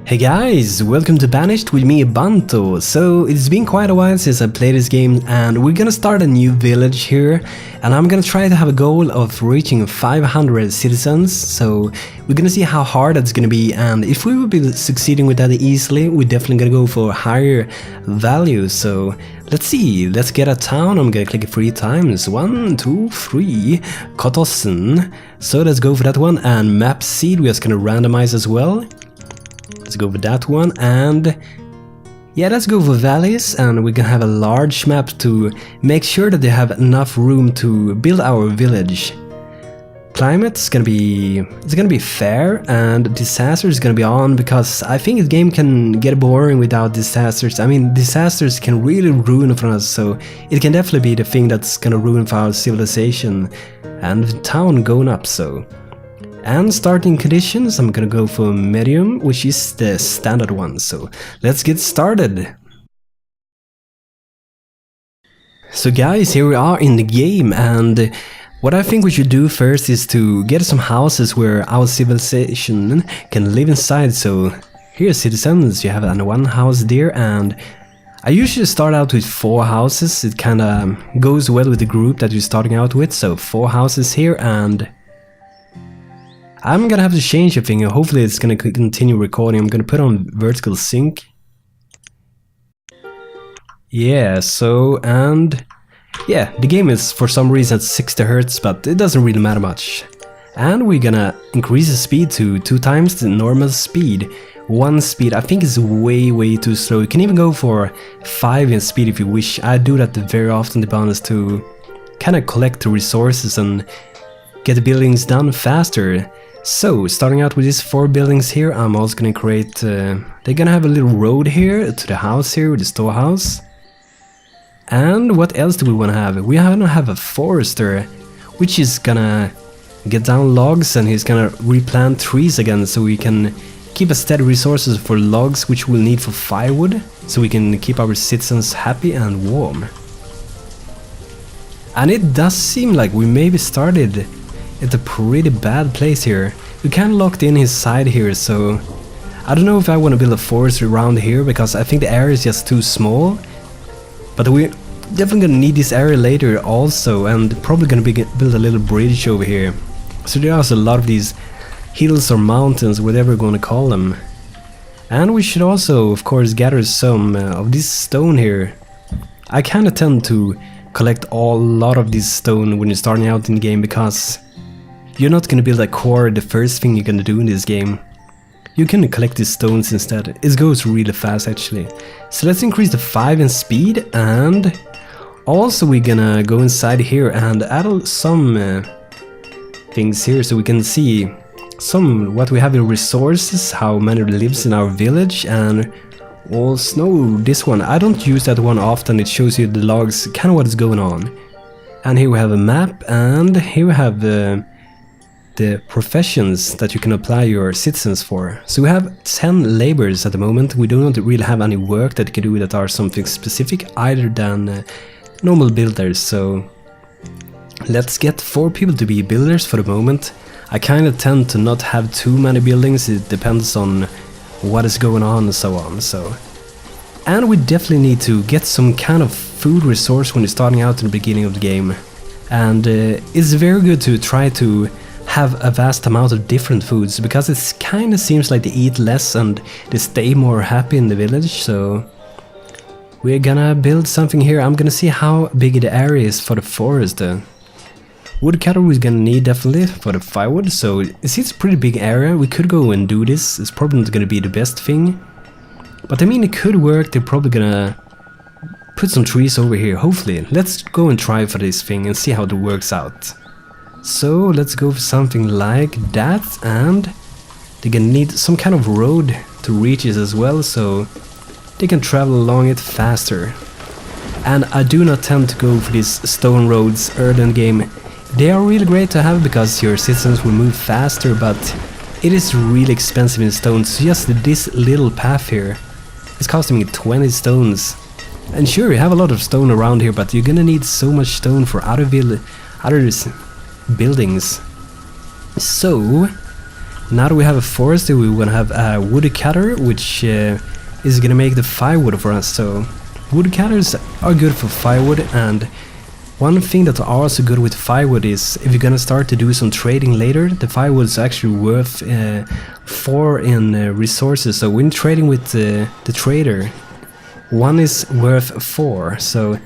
Hey guys, welcome to Banished with me, Banto. So it's been quite a while since I played this game and we're gonna start a new village here and I'm gonna try to have a goal of reaching 500 citizens. So we're gonna see how hard that's gonna be, and if we will be succeeding with that easily, we're definitely gonna go for higher values. So let's see, let's get a town. I'm gonna click it 3 times. 1, 2, 3, Kotossen. So let's go for that one, and map seed we're just gonna randomize as well. Let's go for that one, and yeah, let's go for valleys, and we can have a large map to make sure that they have enough room to build our village. Climate is gonna be fair, and disaster is gonna be on, because I think the game can get boring without disasters. I mean, disasters can really ruin for us, so it can definitely be the thing that's gonna ruin for our civilization. And the town going up, so. And starting conditions, I'm gonna go for medium, which is the standard one, so let's get started. So guys, here we are in the game, and what I think we should do first is to get some houses where our civilization can live inside. So here, citizens, you have one house there, and I usually start out with 4 houses. It kinda goes well with the group that you're starting out with, so 4 houses here, and I'm gonna have to change a thing. Hopefully it's gonna continue recording. I'm gonna put on vertical sync. Yeah, so, and yeah, the game is for some reason at 60 Hz, but it doesn't really matter much. And we're gonna increase the speed to 2 times the normal speed. 1 speed, I think is way too slow. You can even go for 5 in speed if you wish. I do that very often, to be honest, to kind of collect the resources and get the buildings done faster. So, starting out with these 4 buildings here, I'm also gonna create, they're gonna have a little road here to the house here, the storehouse. And what else do we wanna have? We wanna have a forester, which is gonna get down logs, and he's gonna replant trees again, so we can keep a steady resources for logs, which we'll need for firewood, so we can keep our citizens happy and warm. And it does seem like we maybe started at a pretty bad place here. We kinda locked in his side here, so I don't know if I want to build a forest around here, because I think the area is just too small. But we're definitely gonna need this area later also, and probably gonna build a little bridge over here. So there's a lot of these hills or mountains, whatever we're gonna call them. And we should also, of course, gather some of this stone here. I kinda tend to collect a lot of this stone when you're starting out in the game, because you're not gonna build a quarry the first thing you're gonna do in this game. You can collect these stones instead. It goes really fast actually. So let's increase the 5 in speed, and also we're gonna go inside here and add some things here, so we can see what we have in resources, how many lives in our village, and also this one. I don't use that one often. It shows you the logs, kind of what is going on. And here we have a map, and here we have the professions that you can apply your citizens for. So we have 10 laborers at the moment. We do not really have any work that you can do that are something specific other than normal builders. So let's get 4 people to be builders for the moment. I kind of tend to not have too many buildings. It depends on what is going on and so on. And we definitely need to get some kind of food resource when you're starting out in the beginning of the game. And it's very good to try to have a vast amount of different foods, because it kind of seems like they eat less and they stay more happy in the village. So we're gonna build something here. I'm gonna see how big the area is for the forest. Woodcutter we're gonna need definitely for the firewood, so it's a pretty big area. We could go and do this. It's probably not gonna be the best thing, but I mean, it could work. They're probably gonna put some trees over here, hopefully. Let's go and try for this thing and see how it works out. So let's go for something like that, and they're gonna need some kind of road to reach it as well, so they can travel along it faster. And I do not tend to go for these stone roads early in the game. They are really great to have because your citizens will move faster, but it is really expensive in stone. So just this little path here is costing me 20 stones. And sure, you have a lot of stone around here, but you're gonna need so much stone for other buildings. So Now that we have a forester, we want to have a woodcutter, which is gonna make the firewood for us. So woodcutters are good for firewood, and one thing that are also good with firewood is if you're gonna start to do some trading later, the firewood is actually worth 4 in resources. So when trading with the trader, 1 is worth 4. So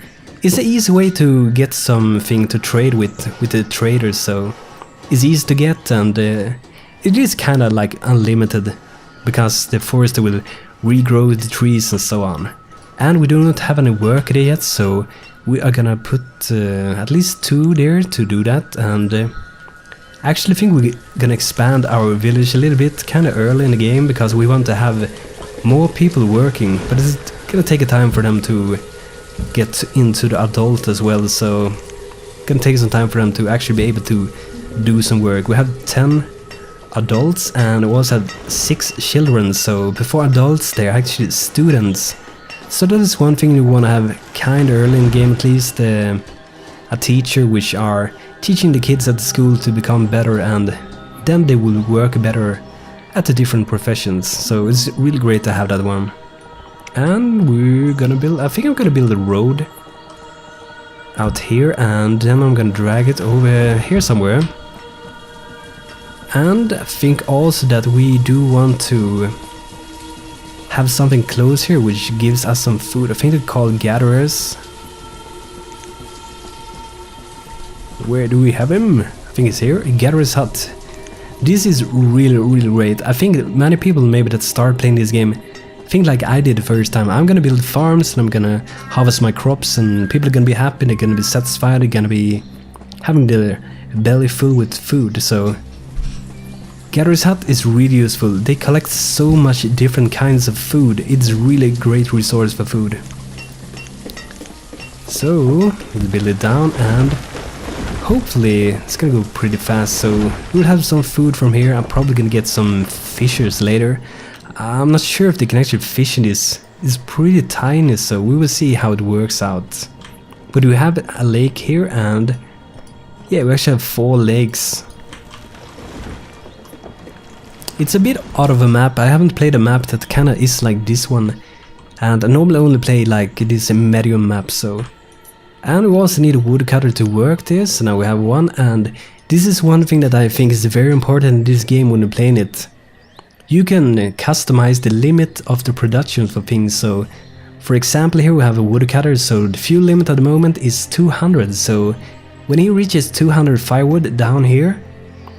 it's an easy way to get something to trade with the traders. So it's easy to get, and it is kind of like unlimited because the forester will regrow the trees and so on. And we do not have any work there yet, so we are gonna put at least 2 there to do that. And I actually think we're gonna expand our village a little bit kind of early in the game because we want to have more people working, but it's gonna take a time for them to get into the adult as well, so it's gonna take some time for them to actually be able to do some work. We have 10 adults and we also have 6 children, so before adults they're actually students. So that is one thing you want to have kind of early in the game, at least a teacher which are teaching the kids at the school to become better, and then they will work better at the different professions. So it's really great to have that one. And we're gonna build, I think I'm gonna build a road out here, and then I'm gonna drag it over here somewhere. And I think also that we do want to have something close here which gives us some food. I think they're called gatherers. Where do we have him? I think it's here. Gatherer's hut. This is really great. I think many people maybe that start playing this game think like I did the first time. I'm gonna build farms and I'm gonna harvest my crops, and people are gonna be happy, they're gonna be satisfied, they're gonna be having their belly full with food. So Gatherer's hut is really useful. They collect so much different kinds of food. It's really a great resource for food. So we'll build it down, and hopefully it's gonna go pretty fast. So we'll have some food from here. I'm probably gonna get some fishers later. I'm not sure if they can actually fish in this. It's pretty tiny, so we will see how it works out. But we have a lake here, and yeah, we actually have 4 lakes. It's a bit out of a map. I haven't played a map that kinda is like this one, and I normally only play like this medium map, so. And we also need a woodcutter to work this, so now we have 1, and this is one thing that I think is very important in this game when you're playing it. You can customize the limit of the production for things. So for example, here we have a woodcutter, so the fuel limit at the moment is 200, so when he reaches 200 firewood down here,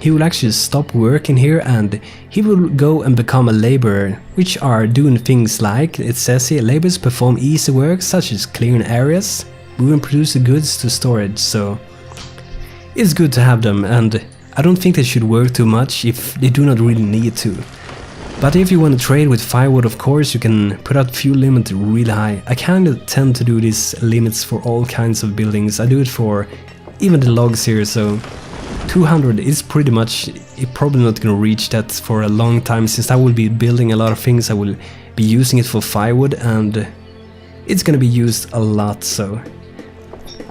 he will actually stop working here and he will go and become a laborer, which are doing things like, it says here, laborers perform easy work such as clearing areas, moving produced goods to storage. So it's good to have them, and I don't think they should work too much if they do not really need to. But if you want to trade with firewood, of course you can put out fuel limit really high. I kind of tend to do these limits for all kinds of buildings. I do it for even the logs here, so 200 is pretty much, you're probably not gonna reach that for a long time, since I will be building a lot of things. I will be using it for firewood, and it's gonna be used a lot. So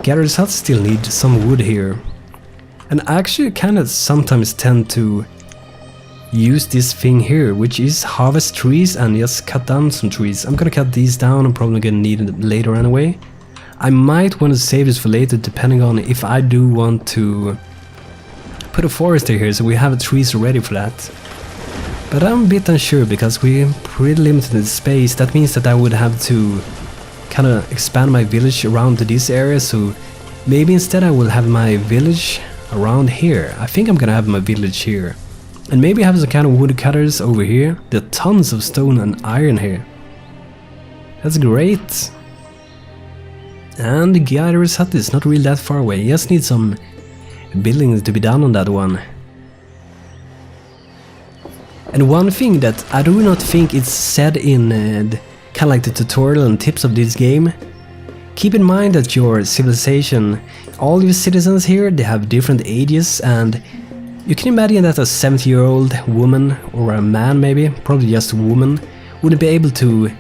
Gatherer's hut still need some wood here, and I actually kind of sometimes tend to use this thing here, which is harvest trees and just cut down some trees. I'm gonna cut these down. I'm probably gonna need it later anyway. I might want to save this for later, depending on if I do want to put a forester here, so we have trees ready for that. But I'm a bit unsure because we're pretty limited in space. That means that I would have to kind of expand my village around to this area, so maybe instead I will have my village around here. I think I'm gonna have my village here. And maybe have some kind of woodcutters over here. There are tons of stone and iron here. That's great. And the Gatherer's hut is not really that far away. You just need some buildings to be done on that one. And one thing that I do not think it's said in kind of like the tutorial and tips of this game. Keep in mind that your civilization, all your citizens here, they have different ages, and you can imagine that a 70-year-old woman, or a man maybe, probably just a woman, wouldn't be able to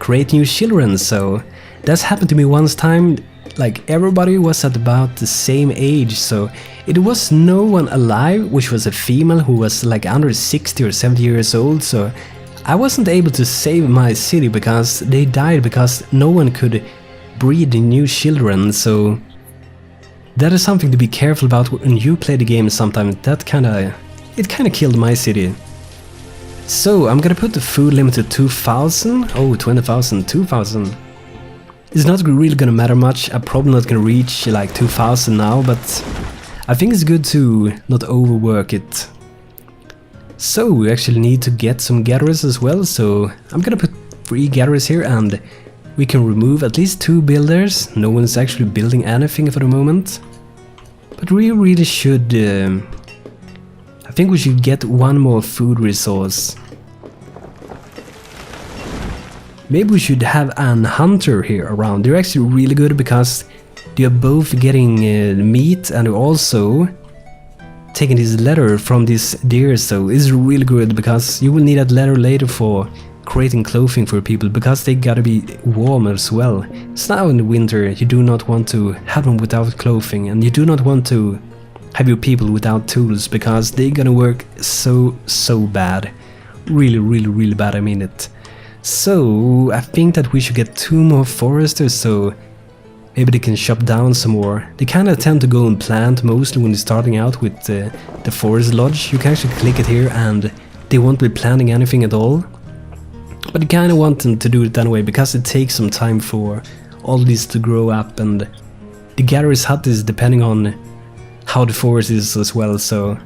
create new children. So that's happened to me once time. like everybody was at about the same age, so it was no one alive which was a female who was like under 60 or 70 years old, so I wasn't able to save my city because they died because no one could breed new children, so that is something to be careful about when you play the game sometimes. It kinda killed my city. So I'm gonna put the food limit to 2,000. Oh, 20,000, 2,000. It's not really gonna matter much. I'm probably not gonna reach like 2,000 now, but I think it's good to not overwork it. So we actually need to get some gatherers as well, so I'm gonna put 3 gatherers here and we can remove at least 2 builders. No one's actually building anything for the moment. But we really should... I think we should get 1 more food resource. Maybe we should have an hunter here around. They're actually really good because they are both getting meat and also taking this leather from this deer, so it's really good because you will need that leather later for creating clothing for people because they gotta be warm as well. It's now in the winter, you do not want to have them without clothing, and you do not want to have your people without tools because they're gonna work so bad. Really bad, I mean it. So I think that we should get 2 more foresters, so maybe they can chop down some more. They kinda tend to go and plant mostly when they're starting out with the forest lodge. You can actually click it here and they won't be planting anything at all. But you kinda want them to do it that way because it takes some time for all this to grow up, and the gatherer's hut is depending on how the forest is as well, so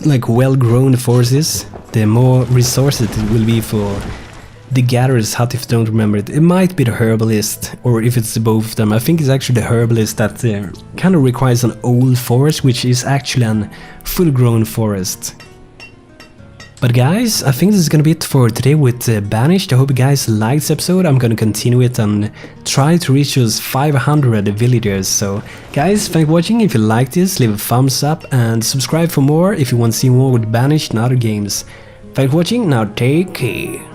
like well-grown forest is, the more resources it will be for the gatherer's hut. If you don't remember it, it might be the herbalist, or if it's both of them. I think it's actually the herbalist that kind of requires an old forest, which is actually a full-grown forest. But guys, I think this is gonna be it for today with Banished. I hope you guys liked this episode. I'm gonna continue it and try to reach those 500 villagers. So guys, thanks for watching. If you liked this, leave a thumbs up and subscribe for more if you want to see more with Banished and other games. Thanks for watching, now take care.